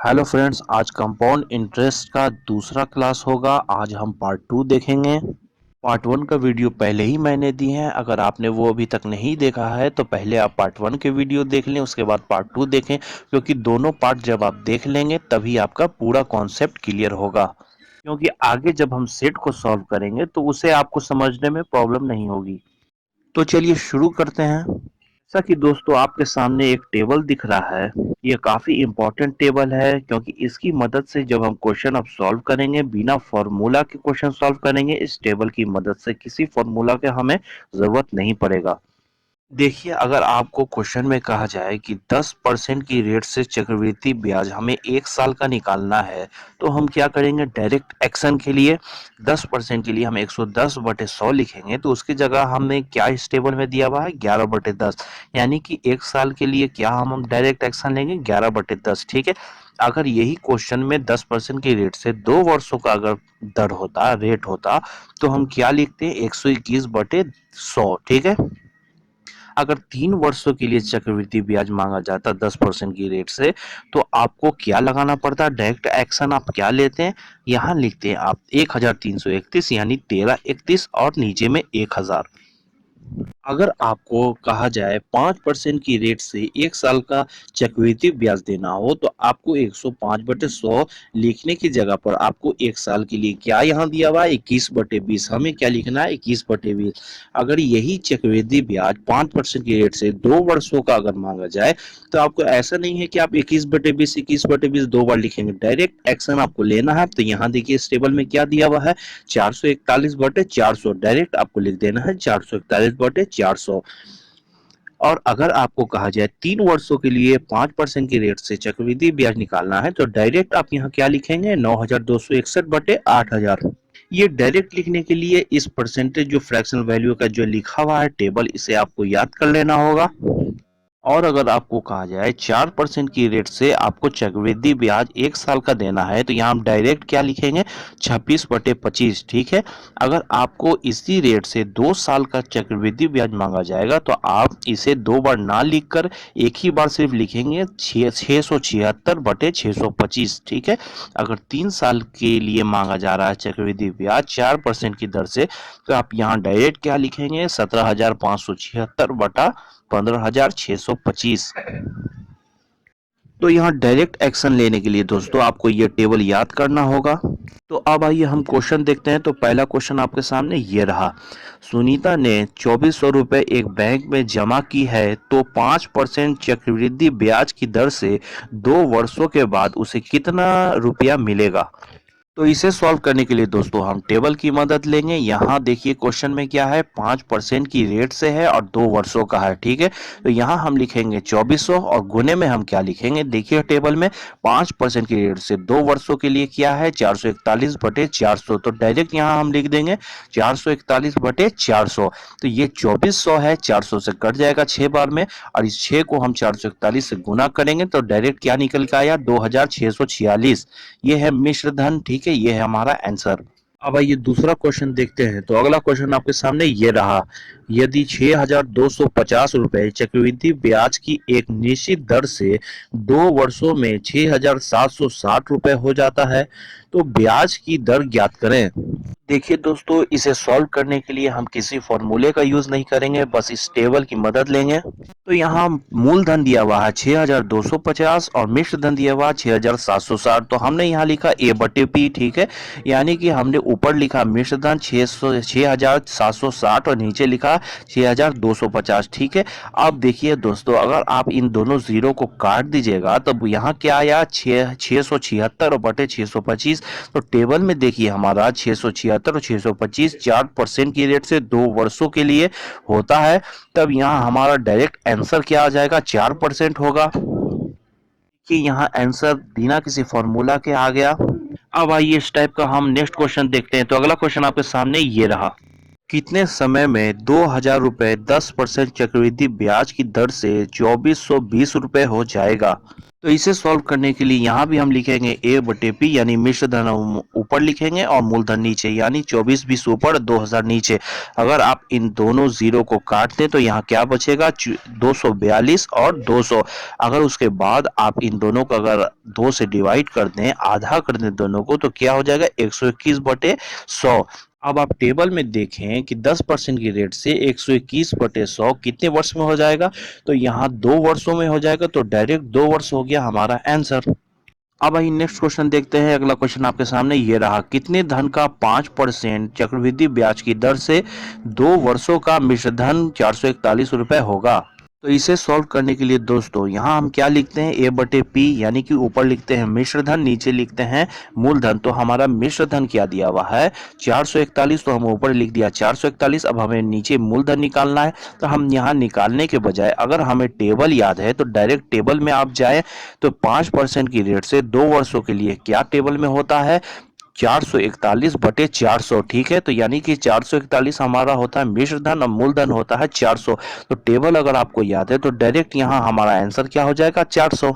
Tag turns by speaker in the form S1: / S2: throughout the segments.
S1: Hello friends, आज compound interest का दूसरा क्लास होगा। आज हम पार्ट 2 देखेंगे। पार्ट 1 का वीडियो पहले ही मैंने दी है। अगर आपने वो अभी तक नहीं देखा है तो पहले आप पार्ट 1 के वीडियो देख लें, उसके बाद पार्ट 2 देखें, क्योंकि दोनों पार्ट जब आप देख लेंगे तभी आपका पूरा कॉन्सेप्ट क्लियर होगा। क्योंकि आगे जब हम सेट को सॉल्व करेंगे तो उसे आपको समझने में प्रॉब्लम नहीं होगी। तो चलिए शुरू करते हैं। जैसा कि दोस्तों आपके सामने एक टेबल दिख रहा है। ये काफी इंपॉर्टेंट टेबल है, क्योंकि इसकी मदद से जब हम क्वेश्चन अब सॉल्व करेंगे, बिना फॉर्मूला के क्वेश्चन सॉल्व करेंगे, इस टेबल की मदद से किसी फॉर्मूला के हमें जरूरत नहीं पड़ेगा। देखिए, अगर आपको क्वेश्चन में कहा जाए कि 10% की रेट से चक्रवृद्धि ब्याज हमें 1 साल का निकालना है, तो हम क्या करेंगे? डायरेक्ट एक्शन के लिए 10% के लिए हम 110/100 लिखेंगे। तो उसकी जगह हमें क्या इस टेबल में दिया हुआ है? 11/10। यानी कि 1 साल के लिए क्या हम डायरेक्ट एक्शन लेंगे? 11/10। ठीक है। अगर यही क्वेश्चन में 10% की रेट से 2 वर्षों का अगर दर होता, रेट होता, तो हम क्या लिखते हैं? 121/100। ठीक है। अगर 3 वर्षों के लिए चक्रवृद्धि ब्याज मांगा जाता 10% की रेट से, तो आपको क्या लगाना पड़ता? डायरेक्ट एक्शन आप क्या लेते हैं? यहाँ लिखते हैं आप 1331, यानी 1331 और नीचे में 1000। अगर आपको कहा जाए 5% की रेट से 1 साल का चक्रवृद्धि ब्याज देना हो, तो आपको 105/100 लिखने की जगह पर आपको 1 साल के लिए क्या यहाँ दिया हुआ है? 21/20। हमें क्या लिखना है? 21/20। अगर यही चक्रवृद्धि ब्याज 5% की रेट से 2 वर्षों का अगर मांगा जाए, तो आपको ऐसा नहीं है कि आप 21/20 दो बार लिखेंगे। डायरेक्ट एक्शन आपको लेना है। तो यहाँ देखिए इस टेबल में क्या दिया हुआ है? 441/400। डायरेक्ट आपको लिख देना है 441/400। और अगर आपको कहा जाए 3 वर्षों के लिए 5% की रेट से चक्रवृद्धि ब्याज निकालना है, तो डायरेक्ट आप यहाँ क्या लिखेंगे? 9261/8000। ये डायरेक्ट लिखने के लिए इस परसेंटेज जो फ्रैक्शनल वैल्यू का जो लिखा हुआ है टेबल, इसे आपको याद कर लेना होगा। और अगर आपको कहा जाए 4% की रेट से आपको चक्रवृद्धि ब्याज 1 साल का देना है, तो यहाँ हम डायरेक्ट क्या लिखेंगे? 26/25। ठीक है। अगर आपको इसी रेट से 2 साल का चक्रवृद्धि ब्याज मांगा जाएगा, तो आप इसे दो बार ना लिखकर एक ही बार सिर्फ लिखेंगे 676/625। ठीक है। अगर 3 साल के लिए मांगा जा रहा है चक्रवृद्धि ब्याज 4% की दर से, तो आप यहाँ डायरेक्ट क्या लिखेंगे? 17,576/15,625। तो यहाँ डायरेक्ट एक्शन लेने के लिए दोस्तों आपको ये टेबल याद करना होगा। तो अब आइए हम क्वेश्चन देखते हैं। तो पहला क्वेश्चन आपके सामने ये रहा। सुनीता ने 2400 रुपए एक बैंक में जमा की है, तो 5% चक्रवृद्धि ब्याज की दर से 2 वर्षों के बाद उसे कितना रुपया मिलेगा? तो इसे सॉल्व करने के लिए दोस्तों हम टेबल की मदद लेंगे। यहाँ देखिए क्वेश्चन में क्या है? 5% की रेट से है और 2 वर्षों का है। ठीक है। तो यहाँ हम लिखेंगे 2400 और गुने में हम क्या लिखेंगे? देखिए टेबल में 5% की रेट से 2 वर्षों के लिए क्या है? 441/400। तो डायरेक्ट यहाँ हम लिख देंगे 441/400। तो ये 2400 है, 400 से कट जाएगा 6 बार में, और इस 6 को हम 441 से गुना करेंगे तो डायरेक्ट क्या निकल के आया? 2646। ये है मिश्र धन। ठीक है। ये है हमारा आंसर। अब आइए दूसरा क्वेश्चन देखते हैं। तो अगला क्वेश्चन आपके सामने ये रहा। यदि 6,250 रुपए चक्रवृद्धि ब्याज की एक निश्चित दर से 2 वर्षों में 6,760 रुपए हो जाता है, तो ब्याज की दर ज्ञात करें। देखिए दोस्तों, इसे सॉल्व करने के लिए हम किसी फॉर्मूले का यूज नहीं करेंगे, बस इस टेबल की मदद लेंगे। तो यहाँ मूलधन दिया हुआ है 6,250 और मिश्र धन दिया हुआ है 6,760। तो हमने यहाँ लिखा A/P। ठीक है। यानी कि हमने ऊपर लिखा मिश्र धन 6,760 और नीचे लिखा 6,250। ठीक है। अब देखिए दोस्तों, अगर आप इन दोनों जीरो को काट दीजिएगा तब यहाँ क्या आया? 676/625। तो टेबल में देखिए हमारा 676 और 625 4% की रेट से 2 वर्षों के लिए होता है। तब यहाँ हमारा डायरेक्ट आंसर क्या आ जाएगा? 4% होगा। कि यहाँ आंसर बिना किसी फॉर्मूला के आ गया। अब आइए इस टाइप का हम नेक्स्ट क्वेश्चन देखते हैं। तो अगला क्वेश्चन आपके सामने ये रहा। कितने समय में 2,000 रुपए 10% चक्रवृद्धि ब्याज की दर से 2420 रुपए हो जाएगा? तो इसे सॉल्व करने के लिए यहाँ भी हम लिखेंगे ए बटे पी यानी मिश्र धन हम ऊपर लिखेंगे और मूलधन नीचे, यानी 24 20 ऊपर 2000 नीचे। अगर आप इन दोनों जीरो को काट दें तो यहाँ क्या बचेगा, 242 और 200। अगर उसके बाद आप इन दोनों को अगर 2 से डिवाइड कर दें, आधा कर दें दोनों को, तो क्या हो जाएगा 121 बटे 100। अब आप टेबल में देखें कि 10% की रेट से 121 बटे 100 कितने वर्ष में हो जाएगा, तो यहाँ 2 वर्षों में हो जाएगा, तो डायरेक्ट 2 वर्ष हो गया हमारा आंसर। अब आइए नेक्स्ट क्वेश्चन देखते हैं। अगला क्वेश्चन आपके सामने ये रहा, कितने धन का 5% चक्रवृद्धि ब्याज की दर से 2 वर्षों का मिश्र धन 441 रुपए होगा। तो इसे सॉल्व करने के लिए दोस्तों यहाँ हम क्या लिखते हैं, ए बटे पी यानी कि ऊपर लिखते हैं मिश्र धन, नीचे लिखते हैं मूलधन। तो हमारा मिश्र धन क्या दिया हुआ है 441, तो हम ऊपर लिख दिया 441। अब हमें नीचे मूलधन निकालना है, तो हम यहाँ निकालने के बजाय अगर हमें टेबल याद है तो डायरेक्ट टेबल में आप जाए, तो 5% की रेट से 2 वर्षों के लिए क्या टेबल में होता है 441 बटे 400। ठीक है, तो यानी कि 441 हमारा होता है मिश्र धन और मूलधन होता है 400। तो टेबल अगर आपको याद है तो डायरेक्ट यहाँ हमारा आंसर क्या हो जाएगा 400।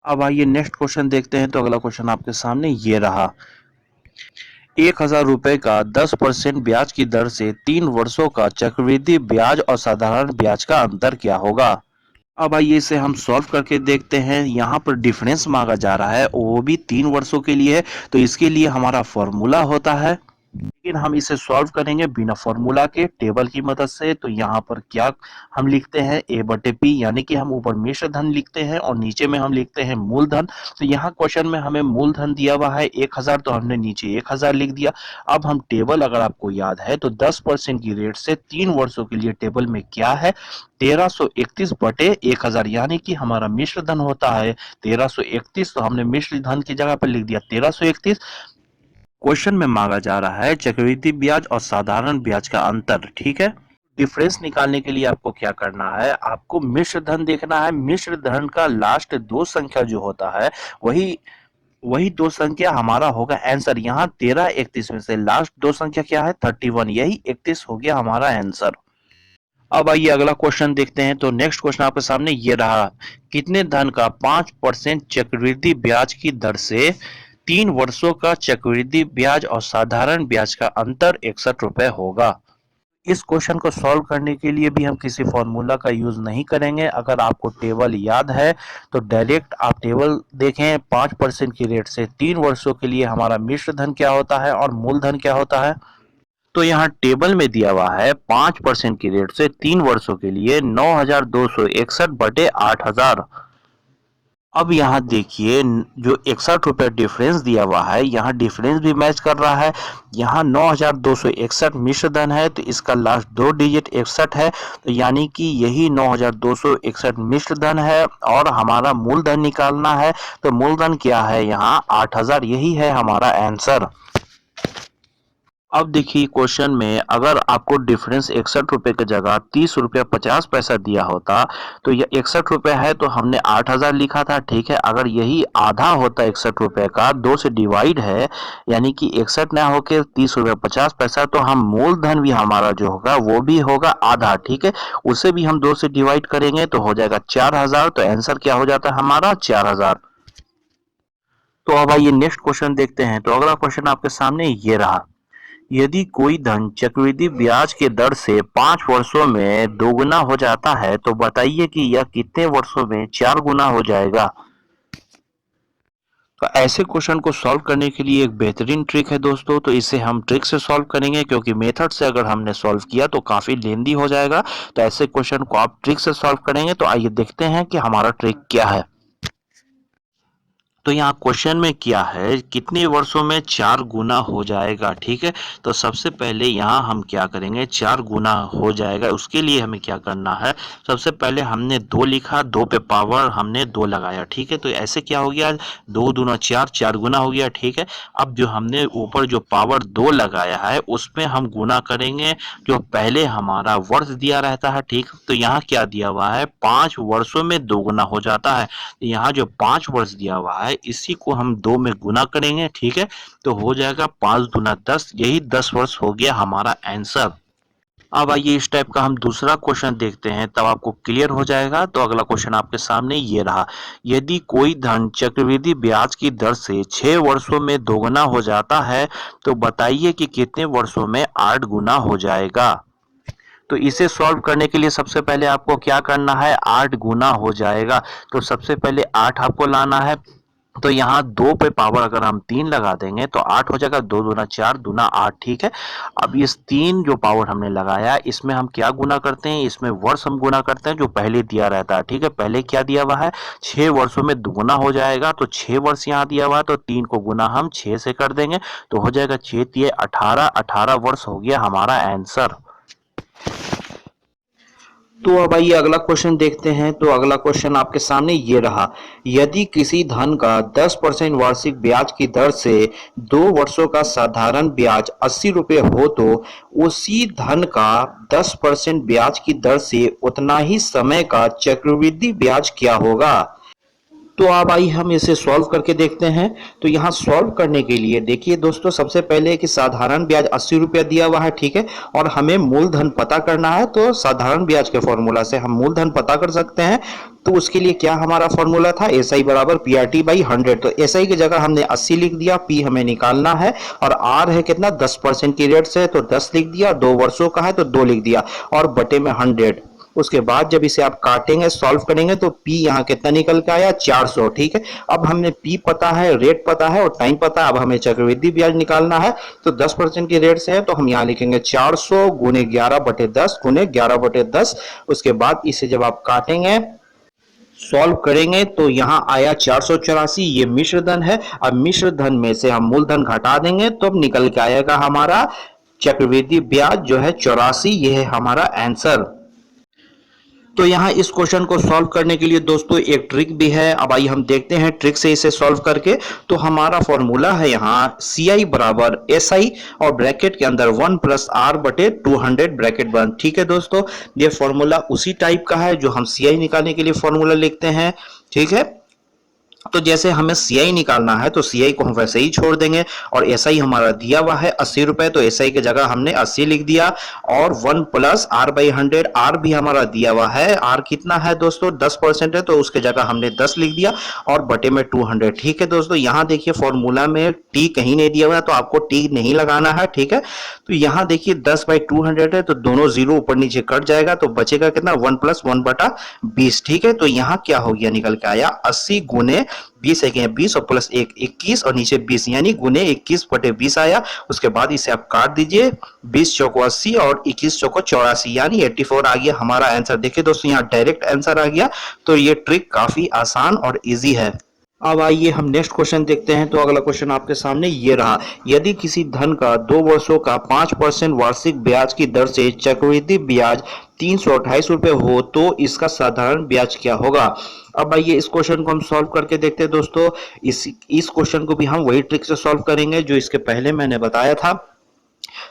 S1: अब आइए नेक्स्ट क्वेश्चन देखते हैं। तो अगला क्वेश्चन आपके सामने ये रहा, 1000 रुपए का 10% ब्याज की दर से 3 वर्षों का चक्रवृद्धि ब्याज और साधारण ब्याज का अंतर क्या होगा। अब आइए इसे हम सॉल्व करके देखते हैं। यहाँ पर डिफरेंस मांगा जा रहा है, वो भी 3 वर्षों के लिए है, तो इसके लिए हमारा फॉर्मूला होता है, लेकिन हम इसे सॉल्व करेंगे बिना फॉर्मूला के टेबल की मदद से। तो यहाँ पर क्या हम लिखते हैं ए बटे पी, यानी कि हम ऊपर मिश्र धन लिखते हैं और नीचे में हम लिखते हैं मूलधन। तो यहाँ क्वेश्चन में हमें मूलधन दिया हुआ है 1000, तो हमने नीचे 1000 लिख दिया। अब हम टेबल अगर आपको याद है तो 10% की रेट से 3 वर्षों के लिए टेबल में क्या है 1331 बटे 1000, यानी कि हमारा मिश्र धन होता है 1331। तो हमने मिश्र धन की जगह पर लिख दिया 1331। क्वेश्चन में मांगा जा रहा है चक्रवृद्धि ब्याज और साधारण ब्याज का अंतर। ठीक है, डिफरेंस निकालने के लिए आपको क्या करना है, आपको मिश्र धन देखना है। मिश्र धन का लास्ट 2 संख्या जो होता है वही वही 2 संख्या हमारा होगा आंसर। यहाँ 1331 में से लास्ट 2 संख्या क्या है 31, यही 31 हो गया हमारा आंसर। अब आइए अगला क्वेश्चन देखते हैं। तो नेक्स्ट क्वेश्चन आपके सामने ये रहा, कितने धन का 5% चक्रवृद्धि ब्याज की दर से 3 वर्षों का चक्रवृद्धि ब्याज और साधारण ब्याज का अंतर 61 रुपए होगा। इस क्वेश्चन को सॉल्व करने के लिए भी हम किसी फॉर्मूला का यूज नहीं करेंगे। अगर आपको टेबल याद है तो डायरेक्ट आप टेबल देखें, 5% की रेट से 3 वर्षों के लिए हमारा मिश्र धन क्या होता है और मूलधन क्या होता है। तो यहाँ टेबल में दिया हुआ है 5% की रेट से 3 वर्षों के लिए 9261 बटे 8000। अब यहाँ देखिए जो 61 रुपए डिफरेंस दिया हुआ है, यहाँ डिफरेंस भी मैच कर रहा है। यहाँ 9261 मिश्र धन है, तो इसका लास्ट 2 डिजिट 61 है, तो यानी कि यही 9261 मिश्र धन है। और हमारा मूलधन निकालना है, तो मूलधन क्या है यहाँ 8000, यही है हमारा आंसर। अब देखिए क्वेश्चन में अगर आपको डिफरेंस 61 रुपए की जगह 30 रुपया 50 पैसा दिया होता, तो ये 61 रुपए है तो हमने 8000 लिखा था। ठीक है, अगर यही आधा होता 61 रुपए का, 2 से डिवाइड है, यानी कि 61 ना होके 30 रुपया 50 पैसा, तो हम मूलधन भी हमारा जो होगा वो भी होगा आधा। ठीक है, उसे भी हम 2 से डिवाइड करेंगे तो हो जाएगा 4000। तो आंसर क्या हो जाता है हमारा 4000। तो अब आइए नेक्स्ट क्वेश्चन देखते हैं। तो अगला क्वेश्चन आपके सामने ये रहा, यदि कोई धन चक्रवृद्धि ब्याज के दर से 5 वर्षों में दोगुना हो जाता है तो बताइए कि यह कितने वर्षों में 4 गुना हो जाएगा। तो ऐसे क्वेश्चन को सॉल्व करने के लिए एक बेहतरीन ट्रिक है दोस्तों। तो इसे हम ट्रिक से सॉल्व करेंगे, क्योंकि मेथड से अगर हमने सॉल्व किया तो काफी लेंदी हो जाएगा। तो ऐसे क्वेश्चन को आप ट्रिक से सॉल्व करेंगे। तो आइए देखते हैं कि हमारा ट्रिक क्या है। तो यहाँ क्वेश्चन में क्या है, कितने वर्षों में 4 गुना हो जाएगा। ठीक है, तो सबसे पहले यहाँ हम क्या करेंगे, 4 गुना हो जाएगा, उसके लिए हमें क्या करना है, सबसे पहले हमने 2 लिखा, 2 पे पावर हमने 2 लगाया। ठीक है, तो ऐसे क्या हो गया 2 दूना 4, 4 गुना हो गया। ठीक है, अब जो हमने ऊपर जो पावर 2 लगाया है उसमें हम गुना करेंगे जो पहले हमारा वर्ष दिया रहता है। ठीक, तो यहाँ क्या दिया हुआ है 5 वर्षों में 2 गुना हो जाता है। यहाँ जो 5 वर्ष दिया हुआ है इसी को हम 2 में गुना करेंगे। ठीक है, तो हो जाएगा 5 दूना 10, यही 10 वर्ष हो गया हमारा आंसर। अब आइए इस टाइप का हम दूसरा क्वेश्चन देखते हैं, तब आपको क्लियर हो जाएगा। तो अगला क्वेश्चन आपके सामने ये रहा, यदि कोई धन चक्रवृद्धि ब्याज की दर से 6 वर्षों में दोगुना हो जाता है तो बताइए कि कितने वर्षों में 8 गुना हो जाएगा। तो इसे सॉल्व करने के लिए सबसे पहले आपको क्या करना है, 8 गुना हो जाएगा। तो सबसे पहले 8 आपको लाना है। तो यहाँ 2 पे पावर अगर हम 3 लगा देंगे तो 8 हो जाएगा। 2 दूना 4, दूना 8, ठीक है। अब इस 3 जो पावर हमने लगाया इसमें हम क्या गुना करते हैं, इसमें वर्ष हम गुना करते हैं जो पहले दिया रहता है, ठीक है। पहले क्या दिया हुआ है, 6 वर्षों में दुगुना हो जाएगा। तो 6 वर्ष यहाँ दिया हुआ है, तो 3 को गुना हम 6 से कर देंगे तो हो जाएगा 6 तिये 18, 18 वर्ष हो गया हमारा आंसर। तो अब आइए अगला क्वेश्चन देखते हैं। तो अगला क्वेश्चन आपके सामने ये रहा, यदि किसी धन का 10% वार्षिक ब्याज की दर से 2 वर्षों का साधारण ब्याज 80 रुपये हो तो उसी धन का 10% ब्याज की दर से उतना ही समय का चक्रवृद्धि ब्याज क्या होगा। तो अब आइए हम इसे सॉल्व करके देखते हैं। तो यहाँ सॉल्व करने के लिए देखिए दोस्तों, सबसे पहले कि साधारण ब्याज 80 रुपया दिया हुआ है, ठीक है, और हमें मूलधन पता करना है। तो साधारण ब्याज के फॉर्मूला से हम मूलधन पता कर सकते हैं। तो उसके लिए क्या हमारा फॉर्मूला था, एस आई बराबर पी आर टी बाई 100। तो एस आई की जगह हमने 80 लिख दिया, पी हमें निकालना है, और आर है कितना 10% की रेट से, तो 10 लिख दिया। 2 वर्षों का है तो 2 लिख दिया, और बटे में 100। उसके बाद जब इसे आप काटेंगे सॉल्व करेंगे तो P यहाँ कितना निकल के आया 400, ठीक है। अब हमने P पता है, रेट पता है और टाइम पता है। अब हमें चक्रवृद्धि ब्याज निकालना है। तो 10% की रेट से है तो हम यहाँ लिखेंगे 400 गुने 11 बटे 10 गुने 11 बटे 10। उसके बाद इसे जब आप काटेंगे सॉल्व करेंगे तो यहाँ आया 484, ये मिश्र धन है। अब मिश्र धन में से हम मूलधन घटा देंगे तो अब निकल के आएगा हमारा चक्रवृद्धि ब्याज जो है 84। ये है हमारा आंसर। तो यहाँ इस क्वेश्चन को सॉल्व करने के लिए दोस्तों एक ट्रिक भी है। अब आइए हम देखते हैं ट्रिक से इसे सॉल्व करके। तो हमारा फॉर्मूला है यहाँ सी आई बराबर एस आई और ब्रैकेट के अंदर 1 प्लस आर बटे 200 ब्रैकेट बंद, ठीक है दोस्तों। ये फॉर्मूला उसी टाइप का है जो हम सी आई निकालने के लिए फॉर्मूला लिखते हैं, ठीक है। तो जैसे हमें सीआई निकालना है तो सीआई को हम वैसे ही छोड़ देंगे, और एसआई हमारा दिया हुआ है 80 रुपए, तो एसआई की जगह हमने 80 लिख दिया। और 1 प्लस आर बाई 100, आर भी हमारा दिया हुआ है, आर कितना है दोस्तों 10% है, तो उसके जगह हमने 10 लिख दिया, और बटे में 200, ठीक है दोस्तों। यहाँ देखिए फॉर्मूला में टी कहीं नहीं दिया हुआ है तो आपको टी नहीं लगाना है, ठीक है। तो यहाँ देखिए 10/200 है तो दोनों जीरो ऊपर नीचे कट जाएगा, तो बचेगा कितना 1 प्लस 1 बटा 20, ठीक है। तो यहाँ क्या हो गया, निकल के आया 80 गुने 20 है 20 और प्लस 1 21 और नीचे 20 यानी गुने 21 बटे 20 आया। उसके बाद इसे आप काट दीजिए, 20 चौको 80 और 21 चौको 84 यानी 84 आ गया हमारा आंसर। देखिए दोस्तों यहाँ डायरेक्ट आंसर आ गया। तो ये ट्रिक काफी आसान और इजी है। अब आइए हम नेक्स्ट क्वेश्चन देखते हैं। तो अगला क्वेश्चन आपके सामने ये रहा, यदि किसी धन का 2 वर्षों का 5% वार्षिक ब्याज की दर से चक्रवृद्धि ब्याज 328 रुपए हो तो इसका साधारण ब्याज क्या होगा। अब आइए इस क्वेश्चन को हम सॉल्व करके देखते हैं दोस्तों। इस क्वेश्चन को भी हम वही ट्रिक से सॉल्व करेंगे जो इसके पहले मैंने बताया था।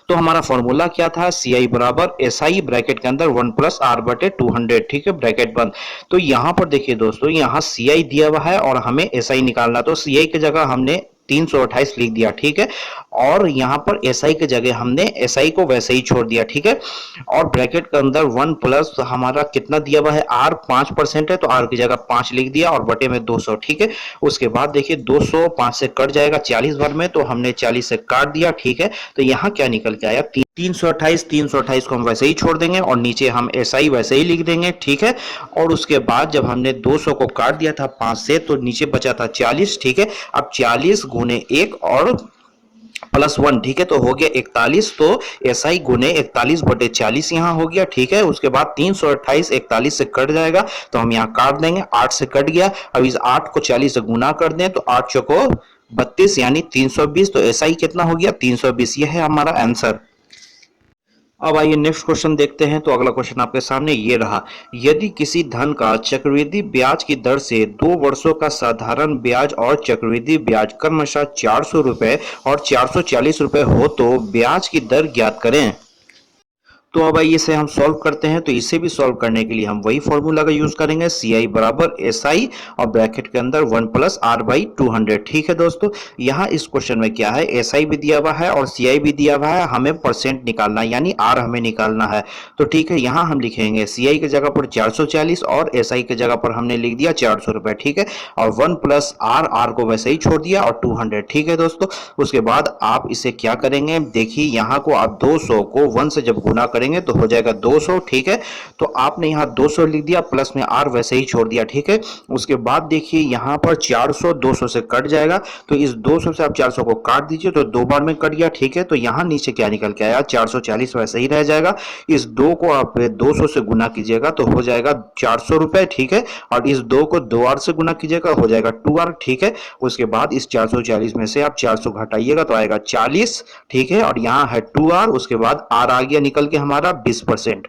S1: तो हमारा फॉर्मूला क्या था, सी आई बराबर एस आई ब्रैकेट के अंदर 1 प्लस आर बटे 200, ठीक है, ब्रैकेट बंद। तो यहां पर देखिए दोस्तों, यहाँ सी आई दिया हुआ है और हमें एस आई निकालना, तो सी आई की जगह हमने 328 लिख दिया, ठीक है, और यहाँ पर एसआई की जगह हमने एसआई को वैसे ही छोड़ दिया, ठीक है। और ब्रैकेट के अंदर 1 प्लस हमारा कितना दिया हुआ है, आर 5% है तो आर की जगह 5 लिख दिया और बटे में 200, ठीक है। उसके बाद देखिए 200 5 से कट जाएगा 40 भर में, तो हमने 40 से काट दिया, ठीक है। तो यहाँ क्या निकल के आया 328 को हम वैसे ही छोड़ देंगे और नीचे हम एसआई वैसे ही लिख देंगे, ठीक है। और उसके बाद जब हमने 200 को काट दिया था 5 से तो नीचे बचा था 40, ठीक है। अब 40 गुने 1 और प्लस 1, ठीक है, तो हो गया 41। तो एसआई गुने 41 बटे 40 यहाँ हो गया, ठीक है। उसके बाद 328 41 से कट जाएगा तो हम यहाँ काट देंगे, 8 से कट गया। अब इस 8 को 40 से गुना कर दें तो 8 चौको 32 यानी 320, तो एसआई कितना हो गया 320। यह है हमारा आंसर। अब आइए नेक्स्ट क्वेश्चन देखते हैं। तो अगला क्वेश्चन आपके सामने ये रहा, यदि किसी धन का चक्रवृद्धि ब्याज की दर से 2 वर्षों का साधारण ब्याज और चक्रवृद्धि ब्याज क्रमशः 400 रुपए और 440 रुपए हो तो ब्याज की दर ज्ञात करें। तो अब आइए इसे हम सॉल्व करते हैं। तो इसे भी सॉल्व करने के लिए हम वही फॉर्मूला का यूज करेंगे, सी आई बराबर एस आई और ब्रैकेट के अंदर 1 प्लस आर बाई 200। ठीक है दोस्तों, यहाँ इस क्वेश्चन में क्या है, एस आई भी दिया हुआ है और सी आई भी दिया हुआ है, हमें परसेंट निकालना है यानी आर हमें निकालना है। तो ठीक है, यहाँ हम लिखेंगे सी आई की जगह पर 440 और एस आई की जगह पर हमने लिख दिया 400 रुपए। ठीक है, और 1 प्लस आर, आर को वैसे ही छोड़ दिया और 200। ठीक है दोस्तों, उसके बाद आप इसे क्या करेंगे, देखिए यहाँ को आप 200 को 1 से जब गुना करेंगे तो हो जाएगा 200। ठीक है, तो आपने यहाँ 200 लिख दिया, प्लस में आर वैसे ही छोड़ दिया। ठीक है, उसके बाद देखिए यहाँ पर 400 200 से कट जाएगा, तो इस 200 से आप 400 को काट दीजिए तो दो बार में कट गया। ठीक है, तो यहाँ नीचे क्या निकल के आया, 440 वैसे ही रह जाएगा। इस 2 को आप 200 से गुना कीजिएगा तो हो जाएगा 400 रुपए। ठीक है, और इस 2 को 2 आर से गुना कीजिएगा हो जाएगा 2 आर। ठीक है, उसके बाद इस 440 में से आप 400 घटाइएगा तो आएगा 40। ठीक है, और यहाँ है 2 आर, उसके बाद आर आ गया निकल के हमारा 20%।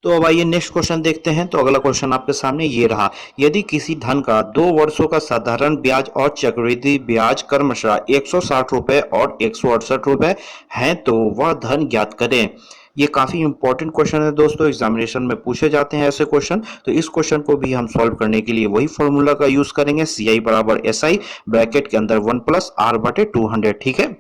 S1: तो अब आइए नेक्स्ट क्वेश्चन देखते हैं। तो अगला क्वेश्चन आपके सामने ये रहा, यदि किसी धन का 2 वर्षों का साधारण ब्याज और चक्रवृद्धि ब्याज क्रमशः 160 रुपए और 168 रुपए है तो वह धन ज्ञात करें। ये काफी इंपॉर्टेंट क्वेश्चन है दोस्तों, एग्जामिनेशन में पूछे जाते हैं ऐसे क्वेश्चन। तो इस क्वेश्चन को भी हम सॉल्व करने के लिए वही फॉर्मूला का यूज करेंगे, सी आई बराबर एस आई, ब्रैकेट के अंदर 1 प्लस आर बटे 200। ठीक है,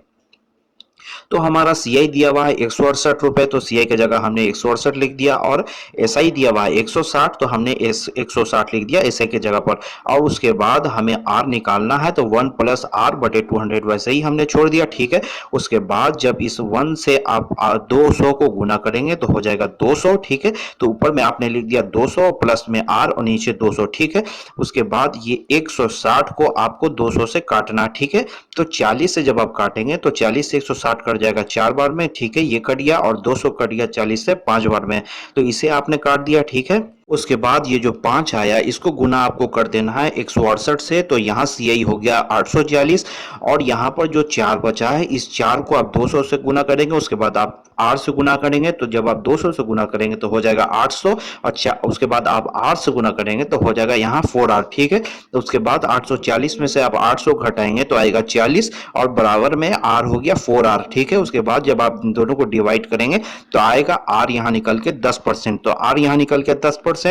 S1: तो हमारा सी आई दिया हुआ है 168 रुपए, तो सी आई की जगह हमने 168 लिख दिया, और एस आई दिया हुआ है 160 तो हमने 160 लिख दिया एस आई की जगह पर। और उसके बाद हमें आर निकालना है, तो 1 प्लस आर बटे 200 वैसे ही हमने छोड़ दिया। ठीक है, उसके बाद जब इस 1 से आप 200 को गुना करेंगे तो हो जाएगा 200। ठीक है, तो ऊपर में आपने लिख दिया 200 प्लस में आर और नीचे 200। ठीक है, उसके बाद ये 160 को आपको 200 से काटना। ठीक है, तो 40 से जब आप काटेंगे तो 40 से 160 कट जाएगा 4 बार में। ठीक है, ये कट गया, और 200 कट गया 40 से 5 बार में, तो इसे आपने काट दिया। ठीक है, उसके बाद ये जो 5 आया इसको गुना आपको कर देना है 168 से, तो यहाँ सी आई हो गया 840, और यहाँ पर जो 4 बचा है इस 4 को आप 200 से गुना करेंगे, उसके बाद आप आर से गुना करेंगे, तो जब आप 200 से गुना करेंगे तो हो जाएगा 800, और उसके बाद आप आर से गुना करेंगे तो हो जाएगा यहाँ 4 आर। ठीक है, तो उसके बाद 840 में से आप 800 घटाएंगे तो आएगा 40, और बराबर में आर हो गया 4 आर। ठीक है, उसके बाद जब आप दोनों को डिवाइड करेंगे तो आएगा आर यहाँ निकल के 10%, तो आर यहाँ निकल के 10%।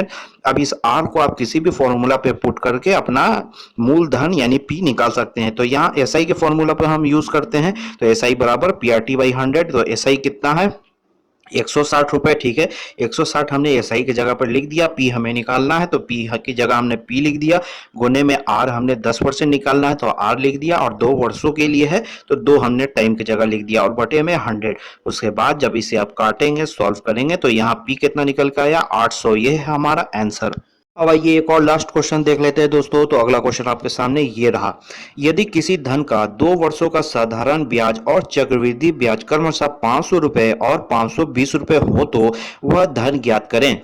S1: अब इस आर को आप किसी भी फॉर्मूला पे पुट करके अपना मूलधन यानी पी निकाल सकते हैं। तो यहाँ एस आई के फॉर्मूला पर हम यूज करते हैं, तो एस आई बराबर पी आर टी बाई 100। तो एस आई कितना है, 160 रुपए। ठीक है, 160 हमने एस आई की जगह पर लिख दिया, पी हमें निकालना है तो पी की जगह हमने पी लिख दिया, गुने में आर हमने 10% निकालना है तो आर लिख दिया, और 2 वर्षों के लिए है तो 2 हमने टाइम की जगह लिख दिया, और बटे में 100। उसके बाद जब इसे आप काटेंगे सॉल्व करेंगे तो यहाँ पी कितना निकल के आया, 800। ये है हमारा आंसर। अब आइए एक और लास्ट क्वेश्चन देख लेते हैं दोस्तों। तो अगला क्वेश्चन आपके सामने ये रहा, यदि किसी धन का 2 वर्षों का साधारण ब्याज और चक्रवृद्धि ब्याज क्रमशः 500 रुपए और 520 रुपए हो तो वह धन ज्ञात करें।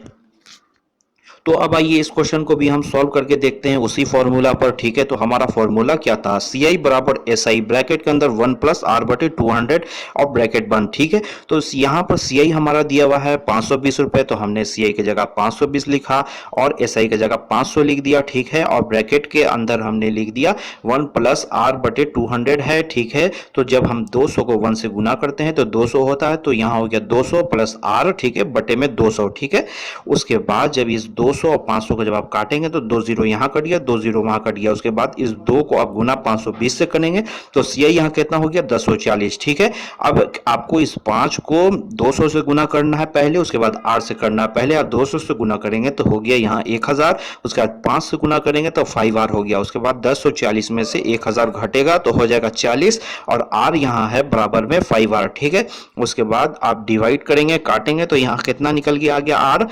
S1: तो अब आइए इस क्वेश्चन को भी हम सॉल्व करके देखते हैं उसी फॉर्मूला पर। ठीक है, तो हमारा फॉर्मूला क्या था, सी आई बराबर एस आई, ब्रैकेट के अंदर 1 प्लस आर बटे 200 और ब्रैकेट बंद। ठीक है, तो यहाँ पर सी आई हमारा दिया हुआ है 520 रुपए, तो हमने सी आई की जगह 520 लिखा और एस आई की जगह 500 लिख दिया। ठीक है, और ब्रैकेट के अंदर हमने लिख दिया 1 प्लस आर बटे 200 है। ठीक है, तो जब हम 200 को 1 से गुना करते हैं तो 200 होता है, तो यहाँ हो गया 200 प्लस आर। ठीक है, बटे में 200। ठीक है, उसके बाद जब इस 200 और 500 को जब आप काटेंगे तो 2 जीरो यहाँ कट गया, 2 जीरो वहां कट गया। उसके बाद इस 2 को आप गुना 520 से करेंगे तो सी आई यहाँ कितना हो गया, 1040। ठीक है, अब आपको इस 5 को 200 से गुना करना है पहले, उसके बाद 8 से करना है। पहले आप 200 से गुना करेंगे तो हो गया यहाँ 1000, उसके बाद 5 से गुना करेंगे तो 5 आर हो गया। उसके बाद 1040 में से 1000 घटेगा तो हो जाएगा 40, और आर यहाँ है बराबर में 5 आर। ठीक है, उसके बाद आप डिवाइड करेंगे, काटेंगे तो यहाँ कितना निकल के आ गया, आर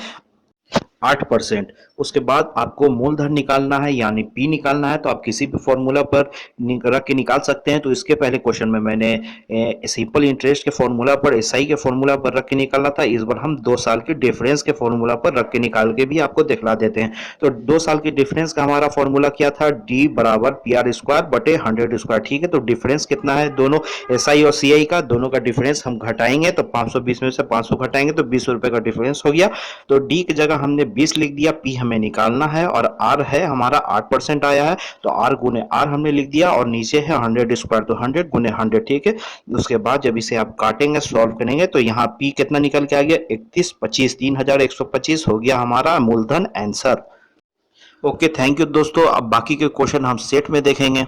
S1: 8%। उसके बाद आपको मूलधन निकालना है यानी पी निकालना है, तो आप किसी भी फॉर्मूला पर रख के निकाल सकते हैं। तो इसके पहले क्वेश्चन में मैंने सिंपल इंटरेस्ट के फॉर्मूला पर, एसआई के फॉर्मूला पर रख के निकाला था। इस बार हम 2 साल की डिफरेंस के फॉर्मूला पर रख के निकाल के भी आपको दिखला देते हैं। तो 2 साल की डिफरेंस का हमारा फॉर्मूला क्या था, डी बराबर पी आर स्क्वायर बटे 100 स्क्वायर। ठीक है, तो डिफरेंस कितना है दोनों एसआई और सीआई का, दोनों का डिफरेंस हम घटाएंगे तो 520 में से 500 घटाएंगे तो 20 रुपए का डिफरेंस हो गया। तो डी की जगह हमने 20 लिख दिया, पी हमें निकालना है और आर है हमारा 8% आया है, तो आर गुने आर हमने लिख दिया और नीचे है 100 स्क्वायर, तो 100 गुने 100, ठीक है। उसके बाद जब इसे आप काटेंगे, सॉल्व करेंगे, तो यहाँ पी कितना निकल के आ गया, 3125, 3125 हो गया हमारा मूलधन आंसर। ओके, थैंक यू दोस्तों। अब बाकी के क्वेश्चन हम सेट में देखेंगे।